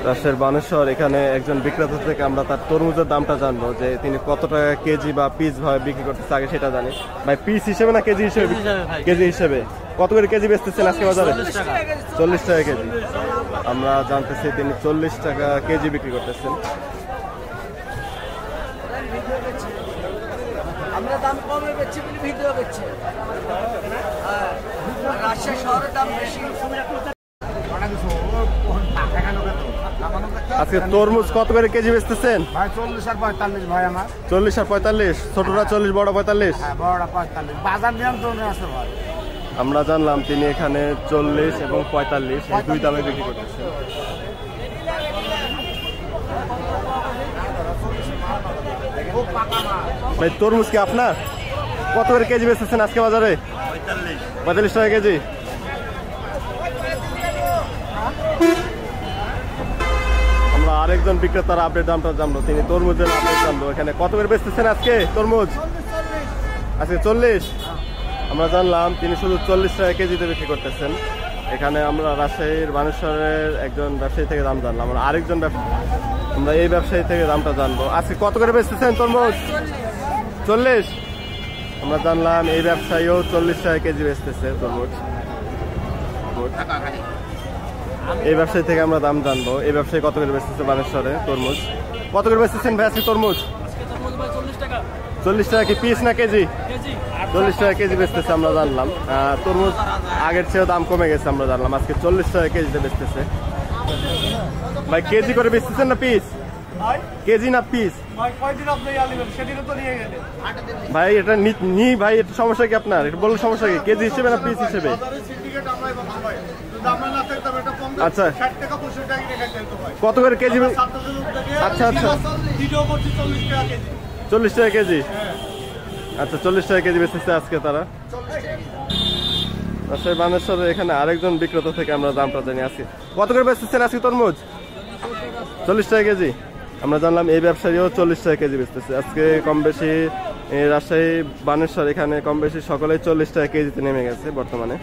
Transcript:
রাজশাহীর বানেশ্বর এখানে একজন বিক্রেতা থেকে আমরা তার তরমুজের দামটা জানবো, যে তিনি কত টাকা কেজি বা পিস ভাবে বিক্রি করতেছে আগে সেটা জানি। ভাই পিস হিসেবে না কেজি হিসেবে? কেজি হিসেবে। কত করে কেজি বেচতেছেন আজকে বাজারে? 40 টাকা কেজি। আমরা জানতেছি তিনি 40 টাকা কেজি বিক্রি করতেছেন। আমরা দাম কমে বেচছি বলে ভিডিও বেচছি। রাজশাহী শহরের দাম বেশি। আজকে তরমুজ কত করে কেজি বেচতেছেন? ভাই 40 আর 45 ভাই আমার। 40 আর 45, ছোটটা 40, বড় 45। হ্যাঁ বড়টা 45, বাজার নিয়ন্ত্রণে আছে ভাই। আমরা জানলাম তিনি এখানে 40 এবং 45 এই দুই দামে বিক্রি করতেছেন। ভাই তরমুজ কি আপনার? কত করে কেজি বেচতেছেন আজকে বাজারে? 45 টাকা কেজি। আমরা আরেকজন বিক্রেতার আপডেট দামটা জানবো, তিনি তরমুজের আপডেট জানবো। এখানে কত করে বেচতেছেন আজকে তরমুজ? আজকে 40। আমরা জানলাম তিনি শুধু 40 টাকা কেজিতে বিক্রি করতেছেন। এখানে আমরা রাজশাহীর বানেশ্বরের একজন ব্যবসায়ী থেকে দাম জানলাম। আমরা এই ব্যবসায়ী থেকে দামটা জানবো। আজকে কত করে বেচতেছেন তরমুজ? 40। আমরা জানলাম এই ব্যবসায়ীও 40 টাকা কেজি বেচতেছে তরমুজ। এই ব্যবসায়ী থেকে আমরা দাম জানবো, এই ব্যবসায়ী কত করে বেচতেছে বানেশ্বরে তরমুজ। কত করে বেচতেছেন ভাই আজকে তরমুজ? 40 টাকা কি পিস না কেজি? 40 টাকা কেজি বেচতেছে আমরা জানলাম। তরমুজ আগের চেয়েও দাম কমে গেছে আমরা জানলাম, আজকে 40 টাকা কেজিতে বেচতেছে। ভাই কেজি করে বেচতেছেন না পিস? কেজি না পিস? ভাই এটা নি ভাই, এটা সমস্যা কি আপনার? এটা বললে সমস্যা কি? কেজি হিসেবে না পিস হিসেবে? আচ্ছা কত করে কেজি? আচ্ছা আচ্ছা 40 টাকা কেজি। আচ্ছা 40 টাকা কেজি বেচতেছে আজকে তারা। রাজশাহী বানেশ্বরের এখানে আরেকজন বিক্রেতা থেকে আমরা দামটা জানি। আজকে কত করে বেচতেছেন আজকে তরমুজ? 40 টাকা কেজি। আমরা জানলাম এই ব্যবসায়ীও 40 টাকা কেজি বেচতেছে আজকে। কম বেশি রাজশাহী বানেশ্বর এখানে কম বেশি সকলেই 40 টাকা কেজিতে নেমে গেছে বর্তমানে।